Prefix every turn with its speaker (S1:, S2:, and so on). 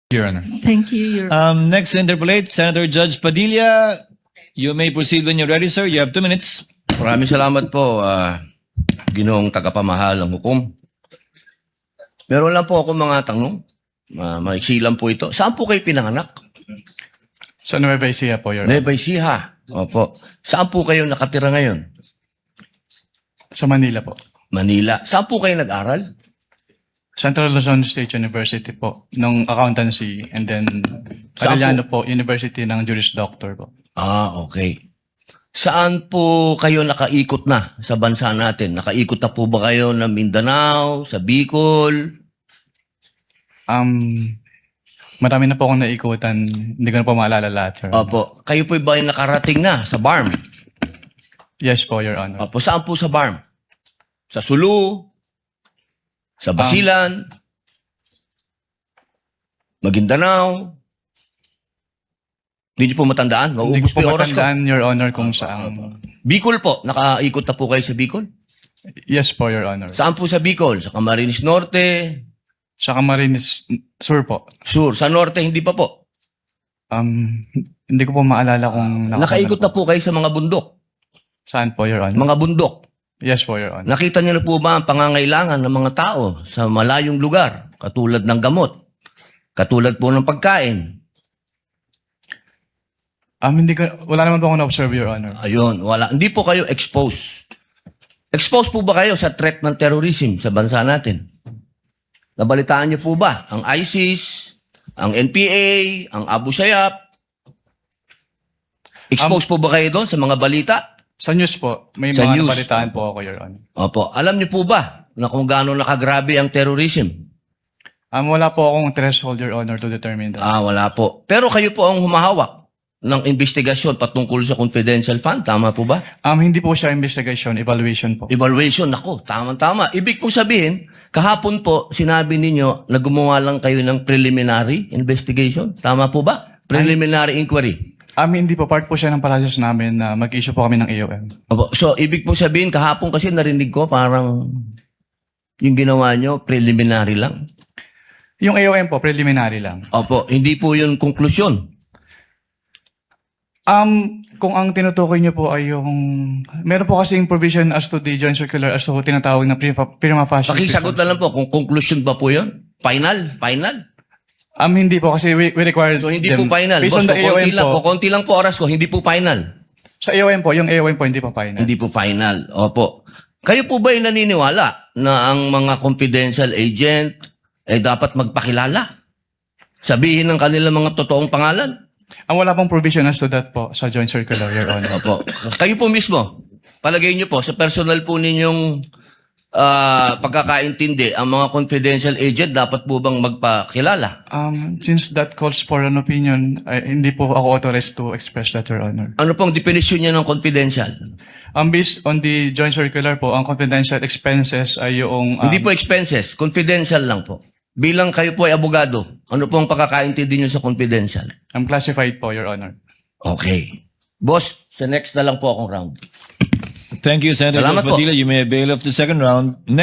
S1: Your Honor.
S2: Thank you, Your
S3: Next to interpolate, Senator Judge Padilla. You may proceed when you're ready, sir. You have 2 minutes.
S4: Maraming salamat po, Ginoong tagapamahal ng hukom. Meron lang po ako mga tanong. Maiksi lang po ito. Saan po kayo pinanganak?
S1: Sa Nueva Ecija po, Your Honor.
S4: Nueva Ecija. Opo. Saan po kayo nakatira ngayon?
S1: Sa Manila po.
S4: Manila. Saan po kayo nag-aral?
S1: Central Luzon State University po, ng accountancy, and then
S4: Saan
S1: Arellano po, University ng Juris Doctor po.
S4: Okay. Saan po kayo nakaikot na sa bansa natin? Nakaikot na po ba kayo ng Mindanao, sa Bicol?
S1: Marami na po akong naikutan, hindi ko na po maalala lahat, Your Honor.
S4: Opo. Kayo po ba yung nakarating na sa BARM?
S1: Yes po, Your Honor.
S4: Opo. Saan po sa BARM? Sa Sulu? Sa Basilan? Maguindanao? Hindi niyo po matandaan?
S1: Hindi
S4: Mauubos
S1: ko po
S4: po yung oras ko.
S1: matandaan, Your Honor, kung saan.
S4: Bicol po. Nakaikot na po kayo sa Bicol?
S1: Yes po, Your Honor.
S4: Saan po sa Bicol? Sa Camarines Norte?
S1: Sa Camarines Sur po.
S4: Sur? Sa Norte, hindi pa po.
S1: Hindi ko po maalala kung
S4: Nakaikot na po kayo sa mga bundok?
S1: Saan po, Your Honor?
S4: Mga bundok?
S1: Yes po, Your Honor.
S4: Nakita niyo na po ba ang pangangailangan ng mga tao sa malayong lugar? Katulad ng gamot? Katulad po ng pagkain?
S1: Wala naman po akong na-observe, Your Honor.
S4: Ayun, wala. Hindi po kayo exposed. Exposed po ba kayo sa threat ng terrorism sa bansa natin? Nabalitaan niyo po ba ang ISIS, ang NPA, ang Abu Sayyaf? Exposed po ba kayo doon sa mga balita?
S1: Sa news po, may
S4: Sa
S1: mga
S4: news.
S1: nabalitaan po ako, Your Honor.
S4: Opo. Alam niyo po ba na kung gaano nakagrabe ang terrorism?
S1: Wala po akong threshold, Your Honor, to determine that.
S4: Wala po. Pero kayo po ang humahawak ng investigasyon patungkol sa confidential fund. Tama po ba?
S1: Hindi po siya investigation, evaluation po.
S4: Evaluation, ako, tama-tama. Ibig po sabihin, kahapon po, sinabi ninyo na gumawa lang kayo ng preliminary investigation. Tama po ba? Preliminary inquiry.
S1: Hindi po, part po siya ng process namin na mag-issue po kami ng AOM.
S4: Opo. So, ibig po sabihin, kahapon kasi narinig ko parang yung ginawa nyo, preliminary lang.
S1: Yung AOM po, preliminary lang.
S4: Opo, hindi po yun konklusyon.
S1: Kung ang tinutukoy niyo po ay yung... Meron po kasing provision as to the joint circular as to tinatawag na prima facie.
S4: Pakisagot na lang po kung conclusion ba po yun? Final?
S1: Hindi po kasi we required
S4: So, hindi
S1: them.
S4: po final.
S1: Based
S4: Boss,
S1: on the AOM po,
S4: konti lang po oras ko, hindi po final.
S1: sa AOM po, yung AOM po hindi po final.
S4: Hindi po final. Opo. Kayo po ba ay naniniwala na ang mga confidential agent ay dapat magpakilala? Sabihin ng kanilang mga totoong pangalan?
S1: Ang wala pong provision as to that po sa joint circular, Your Honor.
S4: Opo. Kayo po mismo, palagay niyo po, sa personal po ninyong pagkakaintindi, ang mga confidential agent dapat po bang magpakilala?
S1: Since that calls for an opinion, hindi po ako authorized to express that, Your Honor.
S4: Ano pong definition niyo ng confidential?
S1: Based on the joint circular po, ang confidential expenses ay yung...
S4: Hindi po expenses, confidential lang po. Bilang kayo po ay abogado, ano pong pagkakaintindi niyo sa confidential?
S1: classified po, Your Honor.
S4: Okay. Boss, sa next na lang po akong round.
S3: Thank you, Senator
S4: Salamat
S3: Judge
S4: po.
S3: Padilla. You may avail of the second round. Next